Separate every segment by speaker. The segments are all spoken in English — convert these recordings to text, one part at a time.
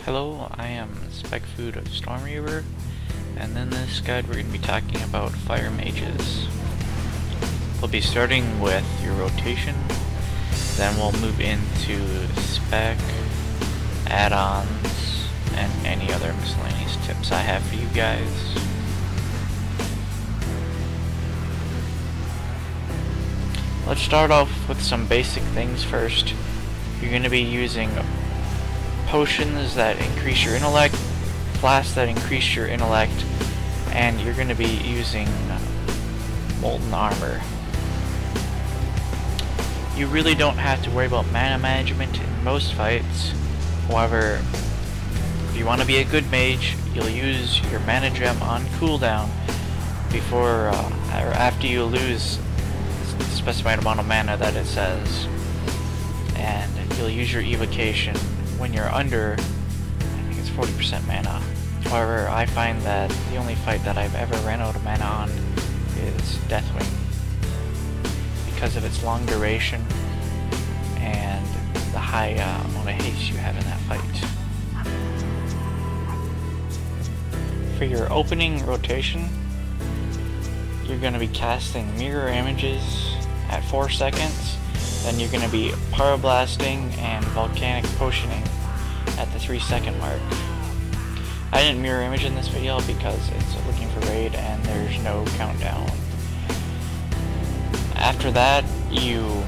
Speaker 1: Hello, I am Spec Food of Storm Reaver, and in this guide we're going to be talking about fire mages. We'll be starting with your rotation, then we'll move into spec, add-ons, and any other miscellaneous tips I have for you guys. Let's start off with some basic things first. You're going to be using potions that increase your intellect, flasks that increase your intellect, and you're going to be using molten armor. You really don't have to worry about mana management in most fights. However, if you want to be a good mage, you'll use your mana gem on cooldown before or after you lose the specified amount of mana that it says, and you'll use your evocation when you're under, I think it's 40% mana. However, I find that the only fight that I've ever ran out of mana on is Deathwing, because of its long duration and the high amount of haste you have in that fight. For your opening rotation, you're going to be casting mirror images at 4 seconds. Then you're going to be Pyroblasting and Volcanic Potioning at the 3-second mark. I didn't mirror image in this video because it's looking for raid and there's no countdown. After that, you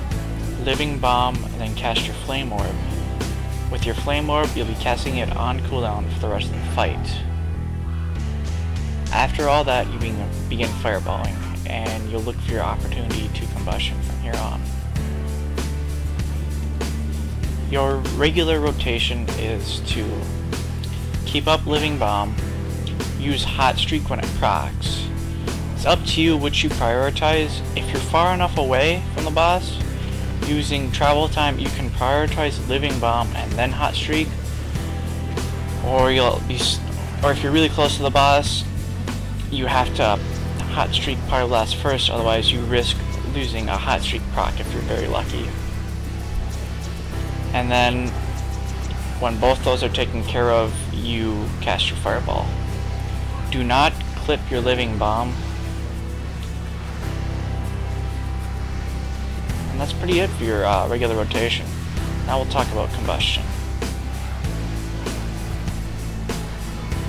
Speaker 1: Living Bomb and then cast your Flame Orb. With your Flame Orb, you'll be casting it on cooldown for the rest of the fight. After all that, you begin fireballing, and you'll look for your opportunity to combustion from here on. Your regular rotation is to keep up Living Bomb, use Hot Streak when it procs. It's up to you which you prioritize. If you're far enough away from the boss, using travel time, you can prioritize Living Bomb and then Hot Streak. Or if you're really close to the boss, you have to Hot Streak Pyroblast first, otherwise you risk losing a Hot Streak proc if you're very lucky. And then, when both those are taken care of, you cast your Fireball. Do not clip your Living Bomb. And that's pretty it for your regular rotation. Now we'll talk about Combustion.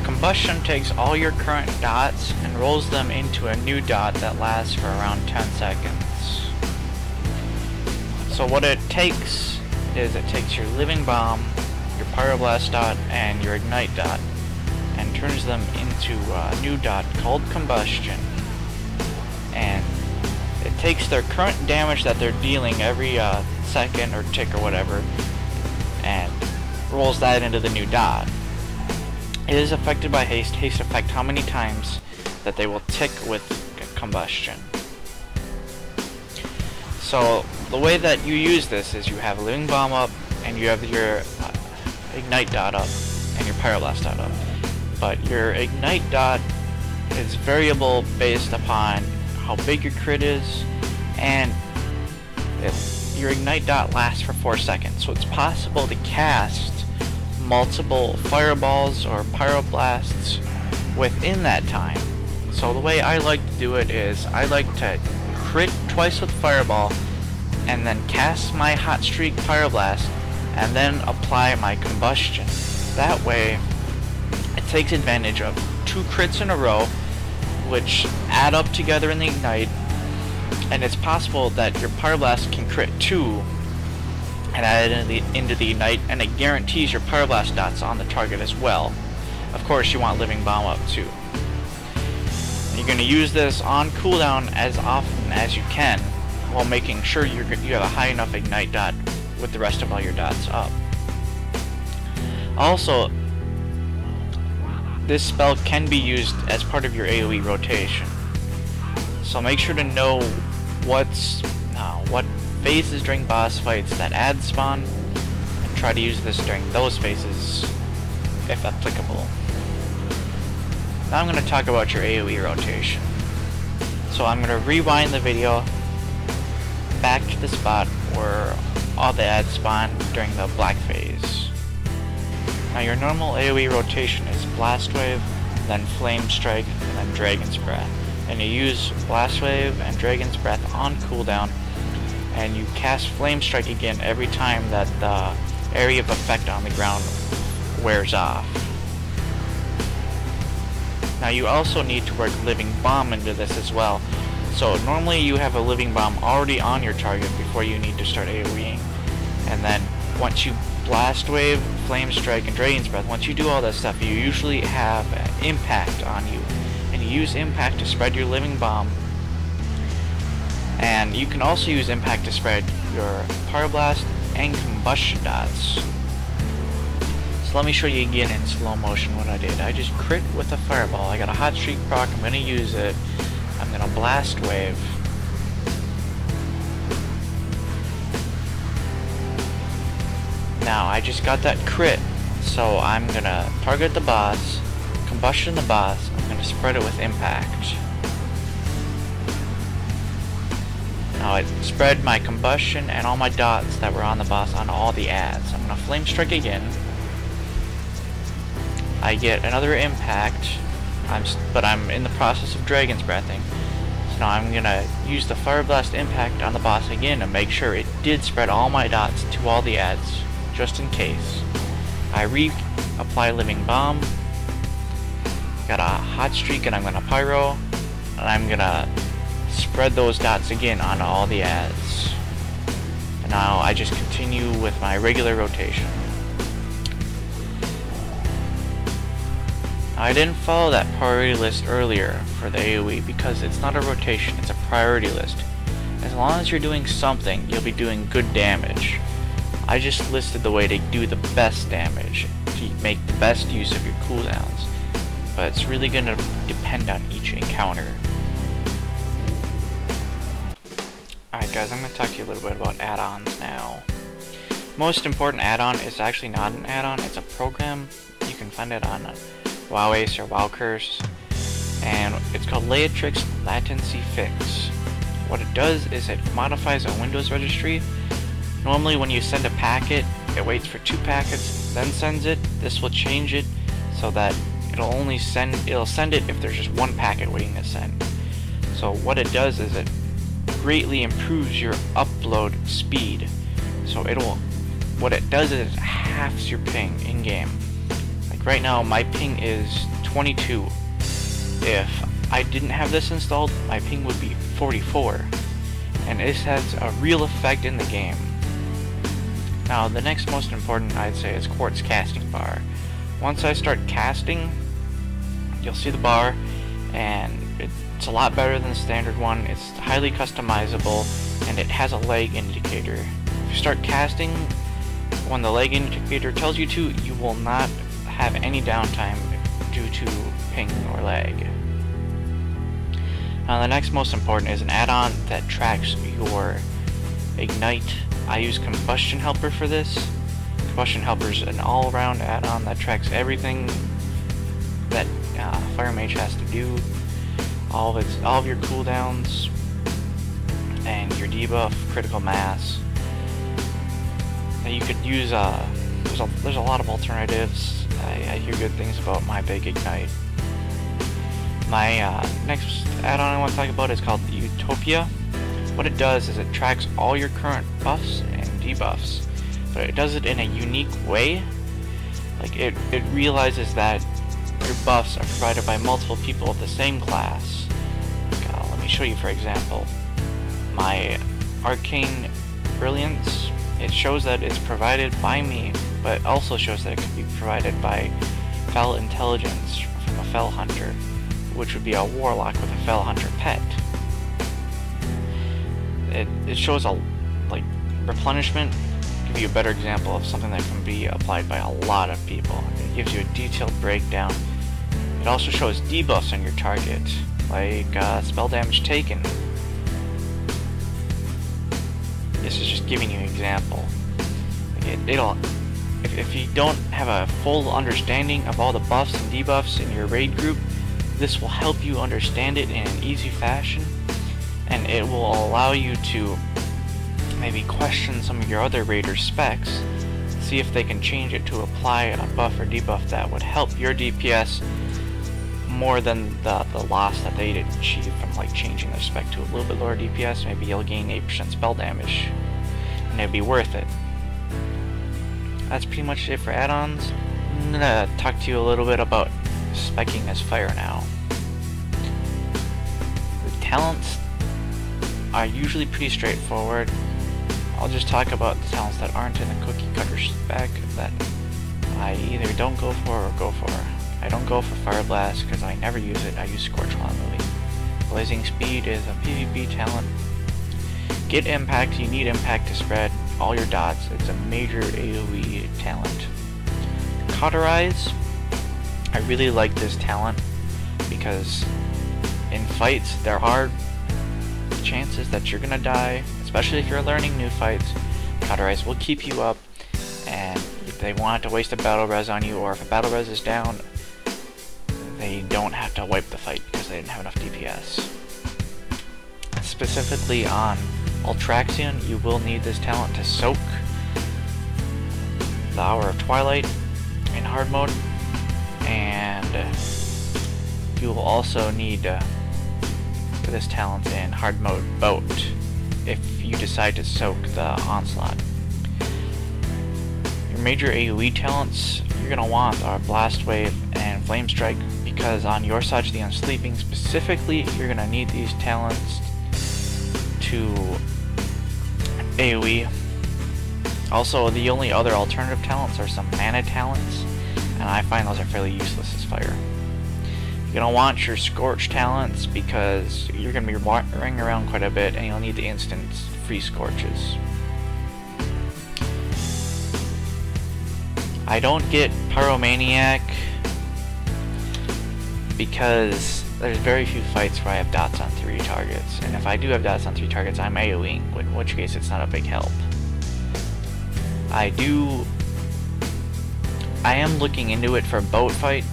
Speaker 1: Combustion takes all your current dots and rolls them into a new dot that lasts for around 10 seconds. So what it takes is it takes your Living Bomb, your Pyroblast dot, and your Ignite dot, and turns them into a new dot called Combustion. And it takes their current damage that they're dealing every second or tick or whatever, and rolls that into the new dot. It is affected by haste. Haste affect how many times that they will tick with Combustion. So the way that you use this is you have a Living Bomb up, and you have your Ignite dot up, and your Pyroblast dot up. But your Ignite dot is variable based upon how big your crit is, and your Ignite dot lasts for 4 seconds. So it's possible to cast multiple Fireballs or Pyroblasts within that time. So the way I like to do it is I like to crit twice with Fireball, and then cast my Hot Streak Pyroblast, and then apply my Combustion. That way, it takes advantage of 2 crits in a row, which add up together in the Ignite, and it's possible that your Pyroblast can crit 2 and add it into the Ignite, and it guarantees your Pyroblast dots on the target as well. Of course, you want Living Bomb up too. You're going to use this on cooldown as often as you can, while making sure you have a high enough Ignite dot with the rest of all your dots up. Also, this spell can be used as part of your AoE rotation. So make sure to know what phases during boss fights that add spawn, and try to use this during those phases if applicable. Now I'm going to talk about your AoE rotation. So I'm going to rewind the video back to the spot where all the ads spawn during the black phase. Now your normal AoE rotation is Blast Wave, then Flame Strike, and then Dragon's Breath. And you use Blast Wave and Dragon's Breath on cooldown, and you cast Flame Strike again every time that the area of effect on the ground wears off. Now you also need to work Living Bomb into this as well. So normally you have a Living Bomb already on your target before you need to start AoEing. And then once you Blast Wave, Flame Strike, and Dragon's Breath, once you do all that stuff, you usually have Impact on you. And you use Impact to spread your Living Bomb. And you can also use Impact to spread your Pyroblast and Combustion dots. So let me show you again in slow motion what I did. I just crit with a Fireball. I got a Hot Streak proc, I'm going to use it. I'm going to Blast Wave. Now I just got that crit, so I'm going to target the boss, combustion the boss, I'm going to spread it with Impact. Now I spread my combustion and all my dots that were on the boss on all the adds. I'm going to Flame Strike again. I get another Impact, but I'm in the process of Dragon's Breathing. So now I'm going to use the Fire Blast Impact on the boss again to make sure it did spread all my dots to all the adds, just in case. I re-apply Living Bomb, got a Hot Streak, and I'm going to Pyro, and I'm going to spread those dots again on all the adds. And now I just continue with my regular rotation. I didn't follow that priority list earlier for the AoE because it's not a rotation, it's a priority list. As long as you're doing something, you'll be doing good damage. I just listed the way to do the best damage, to make the best use of your cooldowns, but it's really going to depend on each encounter. Alright guys, I'm going to talk to you a little bit about add-ons now. Most important add-on is actually not an add-on, it's a program. You can find it on WoW Ace or WoW Curse, and it's called Leatrix Latency Fix. What it does is it modifies a Windows registry. Normally when you send a packet, it waits for 2 packets, then sends it. This will change it so that it'll send it if there's just 1 packet waiting to send. So what it does is it greatly improves your upload speed. So what it does is it halves your ping in game. Like right now my ping is 22. If I didn't have this installed, my ping would be 44. And this has a real effect in the game. Now the next most important I'd say is Quartz Casting Bar. Once I start casting, you'll see the bar, and it's a lot better than the standard one. It's highly customizable, and it has a lag indicator. If you start casting, when the lag indicator tells you to, you will not have any downtime due to ping or lag. Now the next most important is an add-on that tracks your Ignite. I use Combustion Helper for this. Combustion Helper is an all-around add-on that tracks everything that Fire Mage has to do. All of your cooldowns and your debuff, critical mass. Now you could use there's a lot of alternatives. I hear good things about my big Ignite. My next add-on I want to talk about is called Utopia. What it does is it tracks all your current buffs and debuffs, but it does it in a unique way. Like it realizes that your buffs are provided by multiple people of the same class. Like, let me show you for example. My Arcane Brilliance, it shows that it's provided by me, but it also shows that it can be provided by Fel Intelligence from a Fel Hunter, which would be a Warlock with a Fel Hunter pet. It shows like replenishment. I'll give you a better example of something that can be applied by a lot of people. It gives you a detailed breakdown. It also shows debuffs on your target, like spell damage taken. This is just giving you an example. If you don't have a full understanding of all the buffs and debuffs in your raid group, this will help you understand it in an easy fashion, and it will allow you to maybe question some of your other raiders' specs, see if they can change it to apply a buff or debuff that would help your DPS more than the loss that they'd achieve from like changing their spec to a little bit lower DPS. Maybe you'll gain 8% spell damage, and it'd be worth it. That's pretty much it for add-ons. I'm gonna talk to you a little bit about speccing as fire now. The talents are usually pretty straightforward. I'll just talk about the talents that aren't in the cookie cutter spec that I either don't go for or go for. I don't go for Fire Blast because I never use it. I use Scorch while I'm moving. Blazing Speed is a PvP talent. Get Impact. You need Impact to spread all your dots. It's a major AoE talent. Cauterize. I really like this talent because in fights there are chances that you're gonna die, especially if you're learning new fights. Cauterize will keep you up, and if they want to waste a battle res on you, or if a battle res is down, they don't have to wipe the fight because they didn't have enough DPS. Specifically on Ultraxion, you will need this talent to soak the Hour of Twilight in hard mode, and you will also need this talent in hard mode boat if you decide to soak the Onslaught. Your major AoE talents you're going to want are Blast Wave and Flame Strike, because on your side of the Unsleeping specifically, you're going to need these talents to AoE. Also, the only other alternative talents are some mana talents, and I find those are fairly useless as fire. You're going to want your Scorch talents because you're going to be running around quite a bit, and you'll need the instant free Scorches. I don't get Pyromaniac because there's very few fights where I have dots on 3 targets, and if I do have dots on 3 targets, I'm AoEing, in which case it's not a big help. I am looking into it for boat fight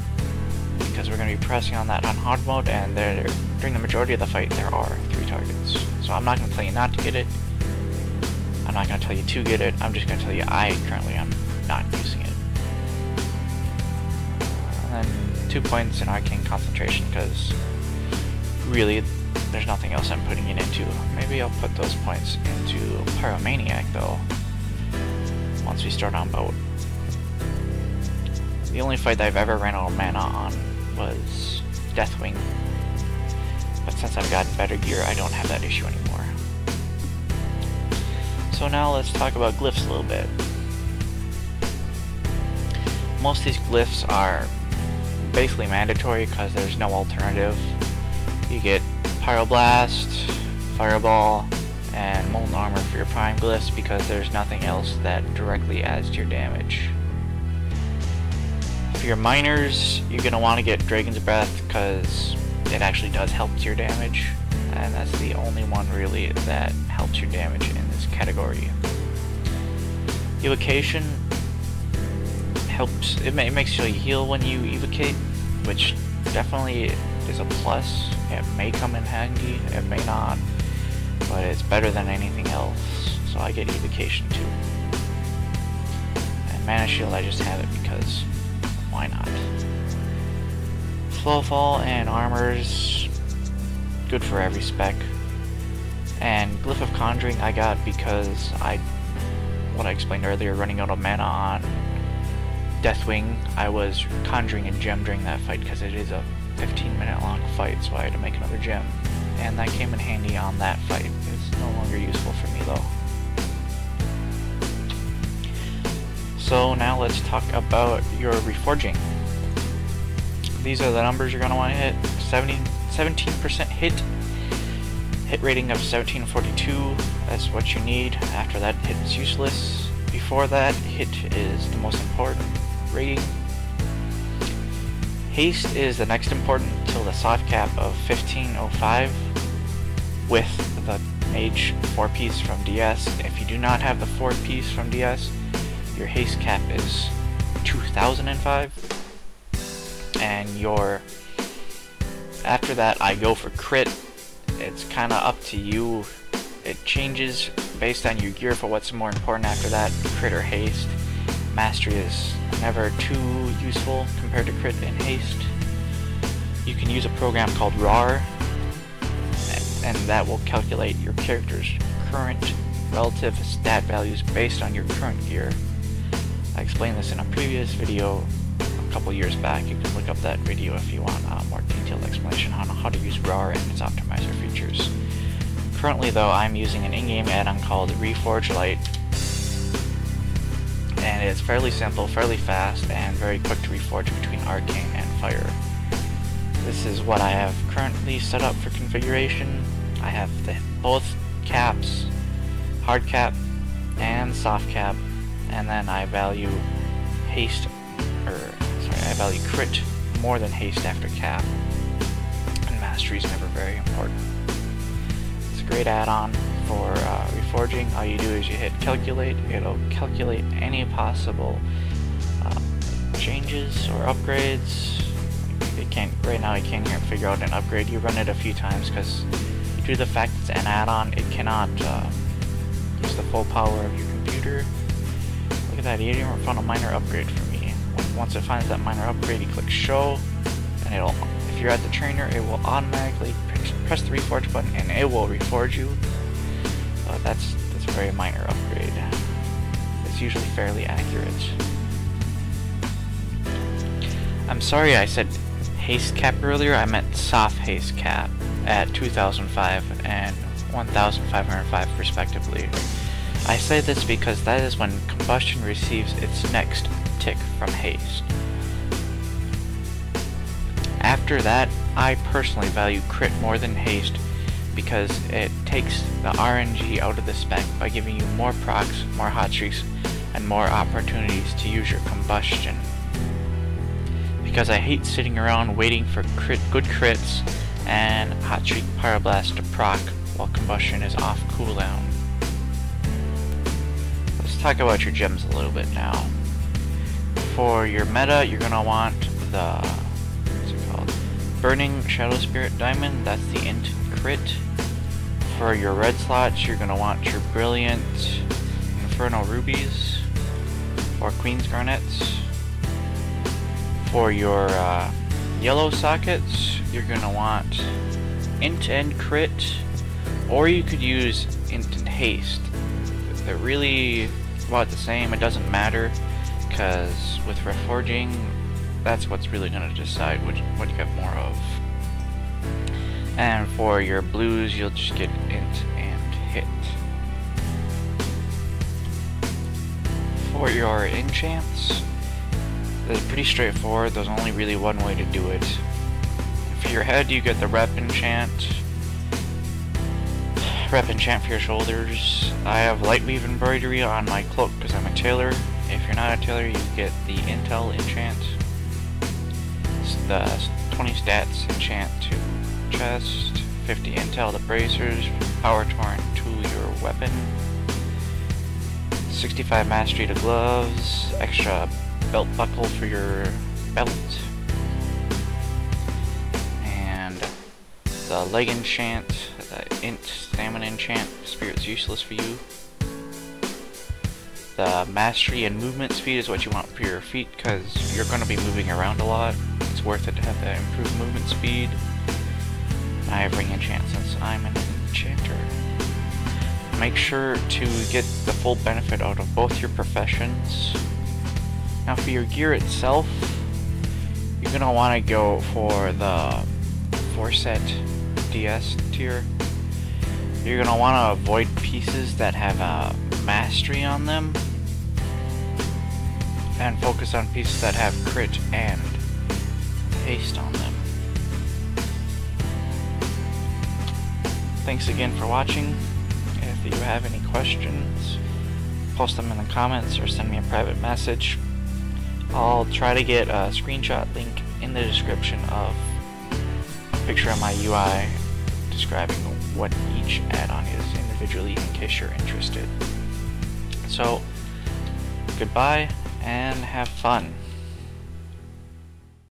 Speaker 1: because we're going to be pressing on that on hard mode, and during the majority of the fight there are 3 targets. So I'm not going to tell you not to get it. I'm not going to tell you to get it. I'm just going to tell you I currently am not using it. And then 2 points in Arcane Concentration because really there's nothing else I'm putting it into. Maybe I'll put those points into Pyromaniac though once we start on boat. The only fight that I've ever ran out of mana on was Deathwing, but since I've gotten better gear, I don't have that issue anymore. So now let's talk about glyphs a little bit. Most of these glyphs are basically mandatory because there's no alternative. You get Pyroblast, Fireball, and Molten Armor for your prime glyphs because there's nothing else that directly adds to your damage. For your miners, you're going to want to get Dragon's Breath because it actually does help your damage, and that's the only one really that helps your damage in this category. Evocation helps, it makes you heal when you evocate, which definitely is a plus. It may come in handy, it may not, but it's better than anything else, so I get evocation too. And Mana Shield, I just have it because why not? Slowfall and armors, good for every spec. And Glyph of Conjuring I got because what I explained earlier, running out of mana on Deathwing, I was conjuring a gem during that fight because it is a 15-minute long fight, so I had to make another gem. And that came in handy on that fight. It's no longer useful for me though. So now let's talk about your reforging. These are the numbers you're going to want to hit. 17% hit rating of 1742, that's what you need. After that, hit is useless. Before that, hit is the most important rating. Haste is the next important till the soft cap of 1505 with the Mage 4-piece from DS. If you do not have the 4-piece from DS, your haste cap is 2005. And after that I go for crit. It's kinda up to you. It changes based on your gear for what's more important after that, crit or haste. Mastery is never too useful compared to crit and haste. You can use a program called RAR, and that will calculate your character's current relative stat values based on your current gear. I explained this in a previous video a couple years back. You can look up that video if you want a more detailed explanation on how to use RAR and its optimizer features. Currently though, I'm using an in-game add-on called Reforge Lite, and it's fairly simple, fairly fast, and very quick to reforge between arcane and fire. This is what I have currently set up for configuration. I have both caps, hard cap and soft cap, and then I value I value crit more than haste after cap, and mastery is never very important. It's a great add-on for reforging. All you do is you hit calculate. It'll calculate any possible changes or upgrades. Right now you can't even figure out an upgrade. You run it a few times because due to the fact it's an add-on, it cannot use the full power of your computer. Look at that, it even found a minor upgrade for me. Once it finds that minor upgrade, you click show, and it'll, if you're at the trainer, it will automatically press the reforge button and it will reforge you. That's a very minor upgrade. It's usually fairly accurate. I'm sorry I said haste cap earlier. I meant soft haste cap at 2005 and 1505 respectively. I say this because that is when combustion receives its next tick from haste. After that, I personally value crit more than haste because it takes the RNG out of the spec by giving you more procs, more hot streaks, and more opportunities to use your combustion. Because I hate sitting around waiting for good crits and hot streak pyroblast to proc while combustion is off cooldown. Let's talk about your gems a little bit now. For your meta, you're gonna want the Burning Shadow Spirit Diamond. That's the int crit. For your red slots, you're gonna want your Brilliant Inferno Rubies or Queen's Garnets. For your yellow sockets, you're gonna want int and crit, or you could use int and haste. They're really about the same. It doesn't matter, because with reforging, that's what's really gonna decide what you have more of. And for your blues, you'll just get int and hit. For your enchants, it's pretty straightforward. There's only really one way to do it. For your head, you get the rep enchant for your shoulders. I have light weave embroidery on my cloak because I'm a tailor. If you're not a tailor, you get the intel enchant. It's the 20 stats enchant to chest, 50 intel to bracers, power torrent to your weapon, 65 mastery to gloves, extra belt buckle for your belt, and the leg enchant, the int stamina enchant. Spirit's useless for you. The mastery and movement speed is what you want for your feet because you're going to be moving around a lot. It's worth it to have that improved movement speed. I have ring enchant since I'm an enchanter. Make sure to get the full benefit out of both your professions. Now for your gear itself, you're going to want to go for the 4-set DS tier. You're going to want to avoid pieces that have a mastery on them, and focus on pieces that have crit and haste on them. Thanks again for watching. If you have any questions, post them in the comments or send me a private message. I'll try to get a screenshot link in the description of a picture of my UI describing what each add-on is individually in case you're interested. So, goodbye and have fun.